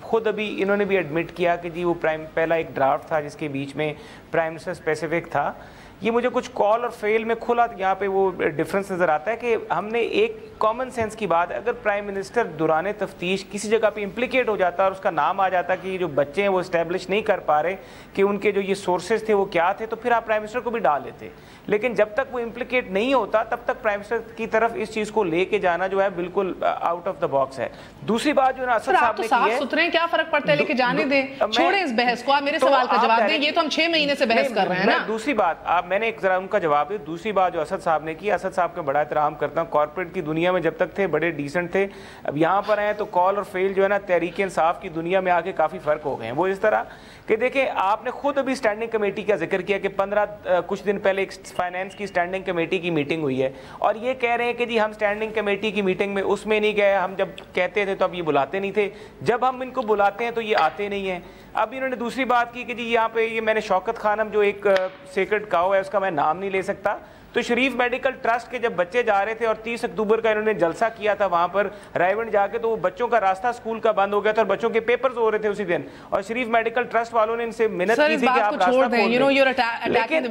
خود ابھی انہوں نے بھی ایڈمٹ کیا کہ جی وہ پہلا ایک ڈرافٹ تھا جس کے بیچ میں پرائم منسٹر اسپیسیفک تھا. یہ مجھے کچھ کال اور فیل میں کھلا یہاں پہ وہ ڈفرنس نظر آتا ہے کہ ہم نے ایک کامن سینس کی بات ہے, اگر پرائم منسٹر دوران تفتیش کسی جگہ پہ امپلیکیٹ ہو جاتا اور اس کا نام آ جاتا کہ یہ جو بچے ہیں وہ اسٹیبلش نہیں کر پا رہے کہ ان کے جو یہ سورسز تھے وہ کیا تھے, تو پھر آپ پرائم منسٹر کو بھی ڈال دیتے. لیکن جب تک وہ امپلیکیٹ نہیں ہوتا تب تک پرائم منسٹر کی طرف اس چیز کو لے کے جانا جو ہے بالکل آؤٹ آف دا باکس ہے. دوسری بات جو ہے اسد صاحب نے کی ہے, صاف ستھرے کیا فرق پڑتا ہے, لے کے جانے دیں, چھوڑیں اس بحث کو. آپ میرے سوال کا جواب دیں, یہ تو ہم 6 مہینے سے بحث کر رہے ہیں نا. دوسری بات میں نے ایک ذرا ان کا جواب دیا. دوسری بات جو اسد صاحب نے کی, اسد صاحب کا بڑا احترام کرتا ہوں, کارپوریٹ کی دنیا میں جب تک تھے بڑے ڈیسنٹ تھے, اب یہاں پر ہیں تو کال اور فیل جو ہے نا تحریک انصاف کی دنیا میں آ کے کافی فرق ہو گئے ہیں. وہ اس طرح کہ دیکھیں آپ نے خود ابھی اسٹینڈنگ کمیٹی کا ذکر کیا کہ 15 کچھ دن پہلے ایک فائنینس کی اسٹینڈنگ کمیٹی کی میٹنگ ہوئی ہے اور یہ کہہ رہے ہیں کہ جی ہم اسٹینڈنگ کمیٹی کی میٹنگ میں اس میں نہیں گئے, ہم جب کہتے تھے تو اب یہ بلاتے نہیں تھے, جب ہم ان کو بلاتے ہیں تو یہ آتے نہیں ہیں. اب انہوں نے دوسری بات کی کہ جی یہاں پہ یہ میں نے شوکت خانم جو ایک سیکرڈ کاؤ ہے اس کا میں نام نہیں لے سکتا, تو شریف میڈیکل ٹرسٹ کے جب بچے جا رہے تھے اور 30 اکتوبر کا انہوں نے جلسہ کیا تھا وہاں پر رائیونڈ جا کے, تو وہ بچوں کا راستہ اسکول کا بند ہو گیا تھا اور بچوں کے پیپرز ہو رہے تھے اسی دن, اور شریف میڈیکل ٹرسٹ والوں نے ان سے منت کی تھی کہ آپ راستہ کھول دیں. لیکن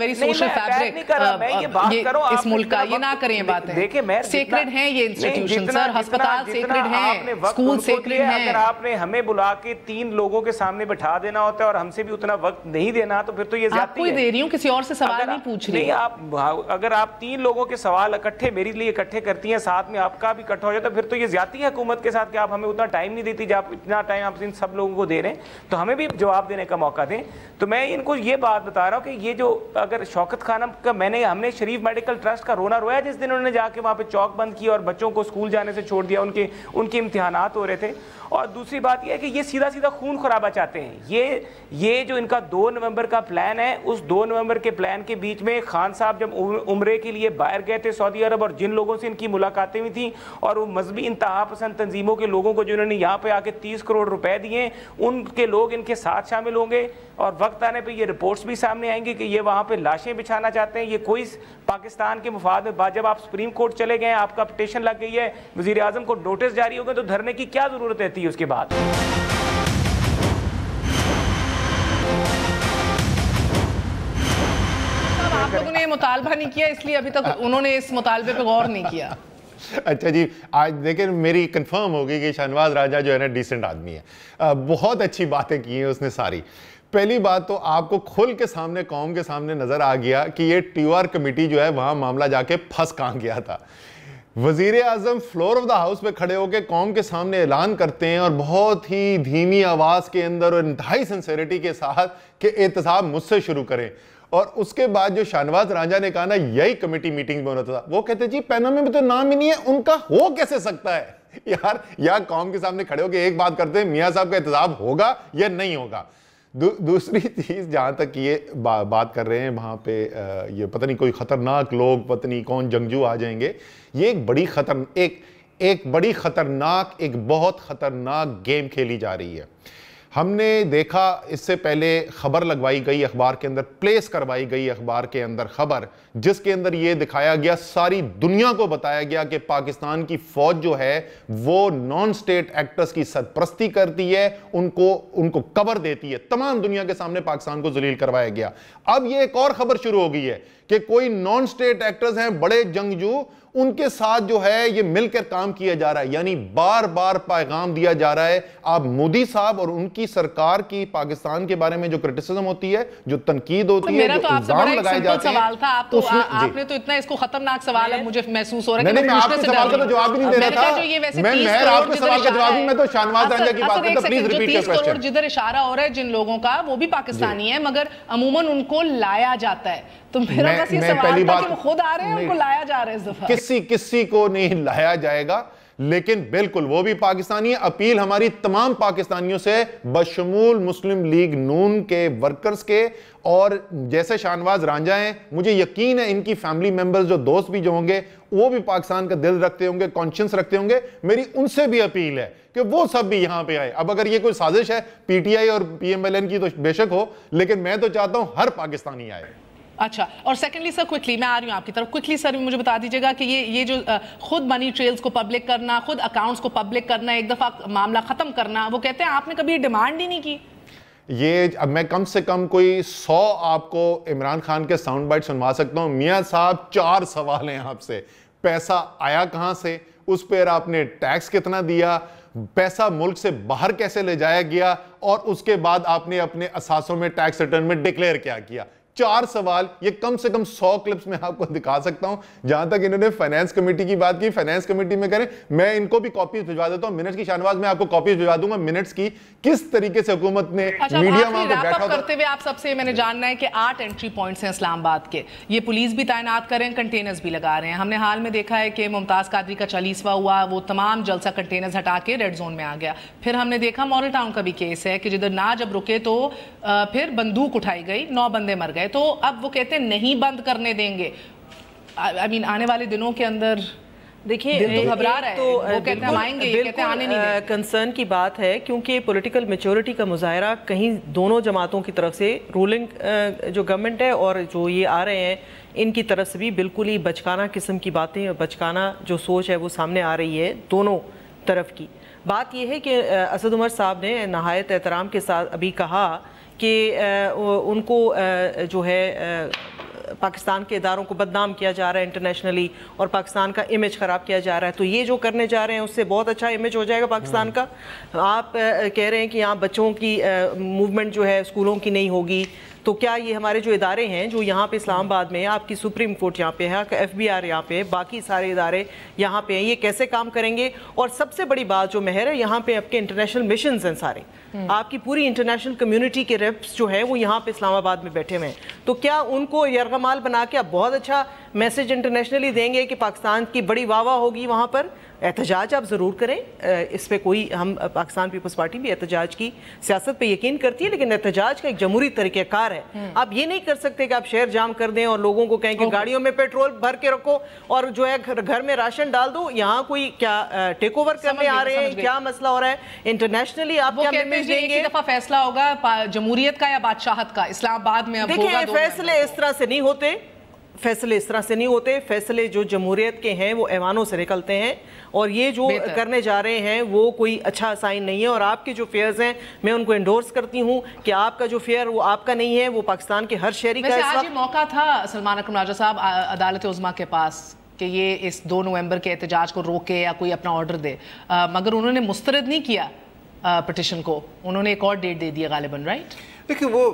میں یہ بات کروں اس ملک کا, یہ نہ کریں باتیں. دیکھیں میں سیکرڈ ہیں یہ انسٹیٹیوشن سر, ہسپتال سیکرڈ ہیں, اسکول سیکرڈ ہیں. اگر آپ نے ہمیں بلا کے 3 لوگوں کے سامنے بٹھا دینا ہوتا ہے اور ہم سے بھی اتنا وقت نہیں دینا, تو پھر تو یہ زیادتی ہے. آپ کو دے رہی ہوں, کسی اور سے سوال نہیں پوچھ رہی. نہیں, اگر آپ 3 لوگوں کے سوال اکٹھے میرے لیے اکٹھے کرتی ہیں, ساتھ میں آپ کا بھی اکٹھا ہو جاتا ہے, پھر تو یہ زیادتی ہے حکومت کے ساتھ کہ آپ ہمیں اتنا ٹائم نہیں دیتی, جب اتنا ٹائم آپ ان سب لوگوں کو دے رہے ہیں تو ہمیں بھی جواب دینے کا موقع دیں. تو میں ان کو یہ بات بتا رہا ہوں کہ یہ جو اگر شوکت خانم کا ہم نے شریف میڈیکل ٹرسٹ کا رونا رویا جس دن انہوں نے جا کے وہاں پہ چوک بند کیا اور بچوں کو اسکول جانے سے چھوڑ دیا, ان کے امتحانات ہو رہے تھے. اور دوسری بات یہ ہے کہ یہ سیدھا سیدھا خون خرابہ چاہتے ہیں, یہ جو ان کا 2 نومبر کا پلان ہے، اس 2 نومبر کے پلان کے بیچ میں خان صاحب جب عمرے کے لیے باہر گئے تھے سعودی عرب، اور جن لوگوں سے ان کی ملاقاتیں ہوئی تھیں اور وہ مذہبی انتہا پسند تنظیموں کے لوگوں کو جنہوں نے یہاں پہ آ کے 30 کروڑ روپے دیے، ان کے لوگ ان کے ساتھ شامل ہوں گے، اور وقت آنے پہ یہ رپورٹس بھی سامنے آئیں گے کہ یہ وہاں پہ لاشیں بچھانا چاہتے ہیں۔ یہ کوئی پاکستان کے مفاد میں، جب آپ سپریم کورٹ چلے گئے، آپ کا پٹیشن لگ گئی ہے، وزیر اعظم کو نوٹس جاری ہو گئے، تو دھرنے کی کیا ضرورت رہتی ہے اس کے بعد؟ آپ لوگوں نے مطالبہ نہیں کیا، اس لیے ابھی تک انہوں نے اس مطالبے پہ غور نہیں کیا۔ اچھا جی، آج دیکھیں میری کنفرم ہوگی کہ شاہنواز راجہ جو ہے نا ڈیسنٹ آدمی ہے، بہت اچھی باتیں کی ہیں اس نے ساری۔ پہلی بات تو آپ کو کھل کے سامنے، قوم کے سامنے نظر آ گیا کہ یہ ٹی آر کمیٹی جو ہے وہاں معاملہ جا کے پھنس کہاں گیا تھا۔ وزیر اعظم فلور آف دا ہاؤس پہ کھڑے ہو کے قوم کے سامنے اعلان کرتے ہیں، اور بہت ہی دھیمی آواز کے اندر اور انتہائی سنسیریٹی کے ساتھ کہ احتساب مجھ سے شروع کریں، اور اس کے بعد جو شاہنواز راجہ نے کہا نا یہی کمیٹی میٹنگ میں ہونا تھا، وہ کہتے جی پینامے میں تو نام ہی نہیں ہے ان کا، ہو کیسے سکتا ہے یار؟ یا قوم کے سامنے کھڑے ہو کے ایک بات کرتے ہیں میاں صاحب کا احتساب ہوگا یا نہیں ہوگا۔ دوسری چیز جہاں تک یہ بات کر رہے ہیں وہاں پہ یہ پتہ نہیں کوئی خطرناک لوگ، پتہ نہیں کون جنگجو آ جائیں گے، یہ ایک بڑی خطرناک ایک بہت خطرناک گیم کھیلی جا رہی ہے۔ ہم نے دیکھا اس سے پہلے خبر لگوائی گئی اخبار کے اندر، پلیس کروائی گئی اخبار کے اندر خبر، جس کے اندر یہ دکھایا گیا، ساری دنیا کو بتایا گیا کہ پاکستان کی فوج جو ہے وہ نان سٹیٹ ایکٹرز کی سرپرستی کرتی ہے، ان کو کور دیتی ہے، تمام دنیا کے سامنے پاکستان کو ذلیل کروایا گیا۔ اب یہ ایک اور خبر شروع ہو گئی ہے کہ کوئی نان سٹیٹ ایکٹرز ہیں، بڑے جنگجو، ان کے ساتھ جو ہے یہ مل کر کام کیا جا رہا ہے، یعنی بار بار پیغام دیا جا رہا ہے۔ آپ مودی صاحب اور ان کی سرکار کی پاکستان کے بارے میں جو کرٹیسزم ہوتی ہے، جو تنقید ہوتی ہے، جو الزام لگائے جاتے ہیں، سوال تھا آپ نے تو اتنا اس کو خطرناک سوال ہے، مجھے محسوس ہو رہا ہے کہ میں آپ کے سوال کا تو جواب بھی نہیں دے رہا تھا، میں آپ کے سوال کا جواب نہیں، میں تو شاہنواز راجہ کی بات کرتا، پلیز ریپیٹ یور کوسچن۔ جدھر اشارہ ہو رہا ہے جن لوگوں کا، وہ بھی پاکستانی ہیں مگر عموماً ان کو لایا جاتا ہے، تو میرا بس یہ سوال تھا کہ وہ خود آ رہے ہیں، ان کو لایا جا رہا ہے اس دفعہ۔ کسی کو نہیں لایا جائے گا، لیکن بالکل وہ بھی پاکستانی ہے۔ اپیل ہماری تمام پاکستانیوں سے، بشمول مسلم لیگ نون کے ورکرز کے، اور جیسے شاہنواز راجہ ہیں، مجھے یقین ہے ان کی فیملی ممبرز جو دوست بھی جو ہوں گے وہ بھی پاکستان کا دل رکھتے ہوں گے، کانشنس رکھتے ہوں گے، میری ان سے بھی اپیل ہے کہ وہ سب بھی یہاں پہ آئے۔ اب اگر یہ کوئی سازش ہے پی ٹی آئی اور پی ایم ایل این کی تو بے شک ہو، لیکن میں تو چاہتا ہوں ہر پاکستانی آئے۔ اچھا، اور سیکنڈلی سر کوئکلی میں آ رہی ہوں آپ کی طرف، کوئکلی سر مجھے بتا دیجیے گا کہ یہ جو خود منی ٹریلز کو پبلک کرنا، خود اکاؤنٹس کو پبلک کرنا، ایک دفعہ معاملہ ختم کرنا، وہ کہتے ہیں آپ نے کبھی ڈیمانڈ ہی نہیں کی؟ یہ اب میں کم سے کم کوئی 100 آپ کو عمران خان کے ساؤنڈ بائٹ سنوا سکتا ہوں۔ میاں صاحب 4 سوال ہیں آپ سے، پیسہ آیا کہاں سے، اس پر آپ نے ٹیکس کتنا دیا، پیسہ ملک سے باہر کیسے لے جایا گیا، اور اس کے بعد آپ نے اپنے اثاثوں میں ٹیکس ریٹرن میں ڈکلیئر کیا کیا۔ 4 سوال، یہ کم سے کم 100 کلپس میں آپ کو دکھا سکتا ہوں۔ جہاں تک انہوں نے فائنانس کمیٹی کی بات کی، فائنانس کمیٹی میں کریں، میں ان کو بھی کاپیز بھجوا دیتا ہوں، منٹس کی شاہنواز میں آپ کو کاپیز بھجوا دوں گا منٹس کی، کس طریقے سے حکومت نے میڈیا وہاں پہ بیٹھا تھا۔ کرتے ہوئے آپ سب سے میں نے جاننا ہے کہ 8 انٹری پوائنٹس ہیں اسلام آباد کے، یہ پولیس بھی تعینات کریں، کنٹینرز بھی لگا رہے ہیں۔ ہم نے حال میں دیکھا ہے کہ ممتاز قادری کا 40واں ہوا، وہ تمام جلسہ کنٹینرز ہٹا کے ریڈ زون میں آ گیا۔ پھر ہم نے دیکھا ماڈل ٹاؤن کا بھی کیس ہے کہ جدھر نہ جب رکے تو پھر بندوق اٹھائی گئی، 9 بندے مر گئے۔ تو اب وہ کہتے ہیں نہیں بند کرنے دیں گے، آنے والے دنوں کے اندر دیکھیں گھبرا رہا ہے، وہ کہتے ہیں آئیں گے، یہ کہتے ہیں آنے نہیں دیں۔ کنسرن کی بات ہے کیونکہ پولیٹیکل میچورٹی کا مظاہرہ کہیں دونوں جماعتوں کی طرف سے، رولنگ جو گورنمنٹ ہے اور جو یہ آ رہے ہیں ان کی طرف سے بھی بالکل ہی بچکانہ قسم کی باتیں، بچکانہ جو سوچ ہے وہ سامنے آ رہی ہے دونوں طرف کی۔ بات یہ ہے کہ اسد عمر صاحب نے نہایت احترام کے ساتھ ابھی کہا کہ ان کو جو ہے پاکستان کے اداروں کو بدنام کیا جا رہا ہے انٹرنیشنلی، اور پاکستان کا امیج خراب کیا جا رہا ہے، تو یہ جو کرنے جا رہے ہیں اس سے بہت اچھا امیج ہو جائے گا پاکستان کا۔ آپ کہہ رہے ہیں کہ یہاں بچوں کی موومنٹ جو ہے اسکولوں کی نہیں ہوگی، تو کیا یہ ہمارے جو ادارے ہیں جو یہاں پہ اسلام آباد میں، آپ کی سپریم کورٹ یہاں پہ ہے، ایف بی آر یہاں پہ، باقی سارے ادارے یہاں پہ ہیں، یہ کیسے کام کریں گے؟ اور سب سے بڑی بات جو مہر ہے، یہاں پہ آپ کے انٹرنیشنل مشنز ہیں سارے، آپ کی پوری انٹرنیشنل کمیونٹی کے ریپس جو ہیں وہ یہاں پہ اسلام آباد میں بیٹھے ہوئے ہیں، تو کیا ان کو یرغمال بنا کے آپ بہت اچھا میسج انٹرنیشنلی دیں گے کہ پاکستان کی بڑی واہ واہ ہوگی وہاں پر؟ احتجاج آپ ضرور کریں, اس پہ کوئی, ہم پاکستان پیپلز پارٹی بھی احتجاج کی سیاست پہ یقین کرتی ہے, لیکن احتجاج کا ایک جمہوری طریقہ کار ہے. آپ یہ نہیں کر سکتے کہ آپ شہر جام کر دیں اور لوگوں کو کہیں کہ گاڑیوں میں پیٹرول بھر کے رکھو اور جو ہے گھر میں راشن ڈال دو. یہاں کوئی کیا ٹیک اوور کرنے آ رہے ہیں, کیا مسئلہ ہو رہا ہے انٹرنیشنلی؟ آپ کیا میسج دیں گے؟ ایک دفعہ فیصلہ ہوگا جمہوریت کا یا بادشاہت کا اسلام آباد میں. دیکھیں فیصلے اس طرح سے نہیں ہوتے, فیصلے اس طرح سے نہیں ہوتے. فیصلے جو جمہوریت کے ہیں وہ ایوانوں سے نکلتے ہیں, اور یہ جو کرنے جا رہے ہیں وہ کوئی اچھا سائن نہیں ہے. اور آپ کے جو فیئرز ہیں میں ان کو انڈورس کرتی ہوں کہ آپ کا جو فیئر وہ آپ کا نہیں ہے, وہ پاکستان کے ہر شہری کا. آج یہ موقع تھا سلمان اکرم راجہ صاحب عدالت عظمیٰ کے پاس کہ یہ اس 2 نومبر کے احتجاج کو روکے یا کوئی اپنا آرڈر دے, مگر انہوں نے مسترد نہیں کیا پٹیشن کو, انہوں نے ایک اور ڈیٹ دے دیا غالباً, رائٹ؟ دیکھیں وہ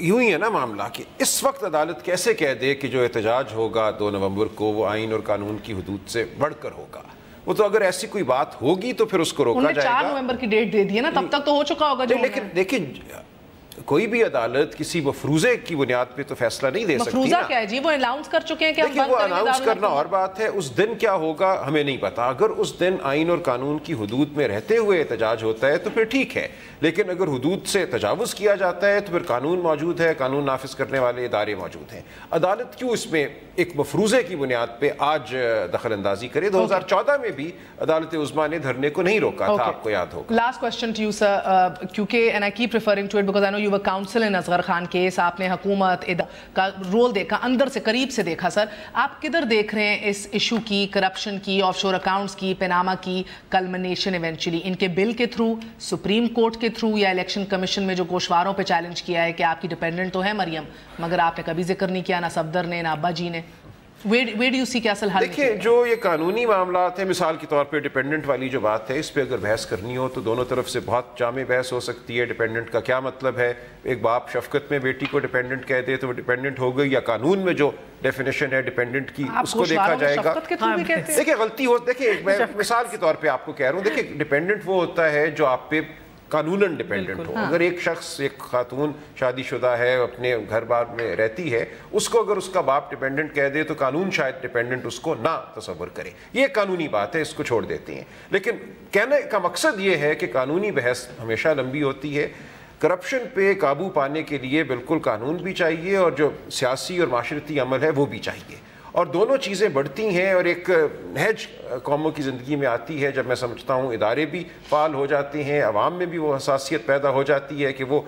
یوں ہی ہے نا معاملہ کہ اس وقت عدالت کیسے کہہ دے کہ جو احتجاج ہوگا 2 نومبر کو وہ آئین اور قانون کی حدود سے بڑھ کر ہوگا. وہ تو اگر ایسی کوئی بات ہوگی تو پھر اس کو روکا جائے گا. 4 نومبر کی ڈیٹ دے دی ہے نا, تب تک تو ہو چکا ہوگا. لیکن دیکھیں کوئی بھی عدالت کسی مفروضے کی بنیاد پہ تو فیصلہ نہیں دے سکتی. مفروضہ کیا ہے جی؟ وہ اناؤنس کر چکے ہیں کہ دیکھیں وہ اناؤنس کرنا اور بات ہے, اس دن کیا ہوگا ہمیں نہیں پتا. اگر اس دن آئین اور قانون کی حدود میں رہتے ہوئے احتجاج ہوتا ہے تو پھر ٹھیک ہے, لیکن اگر حدود سے تجاوز کیا جاتا ہے تو پھر قانون موجود ہے, قانون نافذ کرنے والے ادارے موجود ہیں. عدالت کیوں اس میں ایک مفروضے کی بنیاد پہ آج دخل اندازی کرے؟ 2014 میں بھی عدالت عظمیٰ نے دھرنے کو نہیں روکا تھا, آپ کو یاد ہوگا. Last question to you sir, کیونکہ and I keep referring to it because I know you were counsel in Asghar Khan case, آپ نے حکومت کا رول دیکھا, اندر سے قریب سے دیکھا. سر آپ کدھر دیکھ رہے ہیں اس ایشو کی, کرپشن کی, آف شور اکاؤنٹس کی, پیناما کی کلمنیشن ایونچولی ان کے بل کے تھرو, سپریم کورٹ کے تھرو, یا الیکشن کمیشن میں جو گوشواروں پہ چیلنج کیا ہے کہ آپ کی ڈیپینڈنٹ تو ہے مریم, مگر آپ نے کبھی ذکر نہیں کیا, نہ صفدر نے نہ ابا جی نے. Where do you see کہ اصل حل؟ دیکھیں جو یہ قانونی معاملات ہیں, مثال کے طور پہ ڈیپینڈنٹ والی جو بات ہے, اس پہ اگر بحث کرنی ہو تو دونوں طرف سے بہت جامع بحث ہو سکتی ہے. ڈیپینڈنٹ کا کیا مطلب ہے؟ ایک باپ شفقت میں بیٹی کو ڈیپینڈنٹ کہہ دے تو وہ ڈیپینڈنٹ ہو گئی, یا قانون میں جو ڈیفینیشن ہے ڈیپینڈنٹ کی اس کو دیکھا جائے گا. دیکھیں غلطی ہو, دیکھیں میں مثال کے طور پہ آپ کو کہہ رہا ہوں, دیکھیں ڈیپینڈنٹ وہ ہوتا ہے جو آپ پہ قانوناً ڈیپینڈنٹ ہو. اگر ایک شخص, ایک خاتون شادی شدہ ہے, اپنے گھر بار میں رہتی ہے, اس کو اگر اس کا باپ ڈیپینڈنٹ کہہ دے تو قانون شاید ڈیپینڈنٹ اس کو نہ تصور کرے. یہ قانونی بات ہے, اس کو چھوڑ دیتے ہیں. لیکن کہنے کا مقصد یہ ہے کہ قانونی بحث ہمیشہ لمبی ہوتی ہے. کرپشن پہ قابو پانے کے لیے بالکل قانون بھی چاہیے اور جو سیاسی اور معاشرتی عمل ہے وہ بھی چاہیے, اور دونوں چیزیں بڑھتی ہیں. اور ایک نہج قوموں کی زندگی میں آتی ہے جب میں سمجھتا ہوں ادارے بھی فعال ہو جاتے ہیں, عوام میں بھی وہ حساسیت پیدا ہو جاتی ہے کہ وہ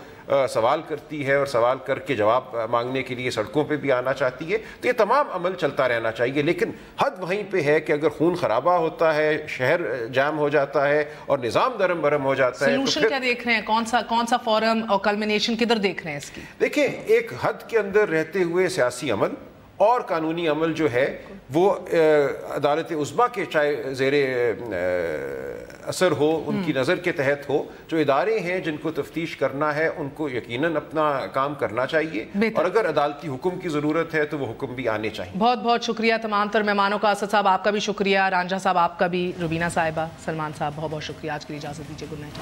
سوال کرتی ہے اور سوال کر کے جواب مانگنے کے لیے سڑکوں پہ بھی آنا چاہتی ہے. تو یہ تمام عمل چلتا رہنا چاہیے, لیکن حد وہیں پہ ہے کہ اگر خون خرابہ ہوتا ہے, شہر جام ہو جاتا ہے اور نظام درم برم ہو جاتا ہے, سلوشن کیا دیکھ رہے ہیں؟ کون سا فورم اور کلمنیشن کدھر دیکھ رہے ہیں اس کی؟ دیکھیں ایک حد کے اندر رہتے ہوئے سیاسی عمل اور قانونی عمل جو ہے وہ عدالت عظمیٰ کے چاہے زیر اثر ہو, ان کی نظر کے تحت ہو. جو ادارے ہیں جن کو تفتیش کرنا ہے ان کو یقیناً اپنا کام کرنا چاہیے, اور اگر عدالتی حکم کی ضرورت ہے تو وہ حکم بھی آنے چاہیے. بہت بہت شکریہ تمام تر مہمانوں کا. اسد صاحب آپ کا بھی شکریہ, رانجھا صاحب آپ کا بھی, روبینہ صاحبہ, سلمان صاحب بہت بہت شکریہ. آج کے لیے اجازت دیجیے. Good night.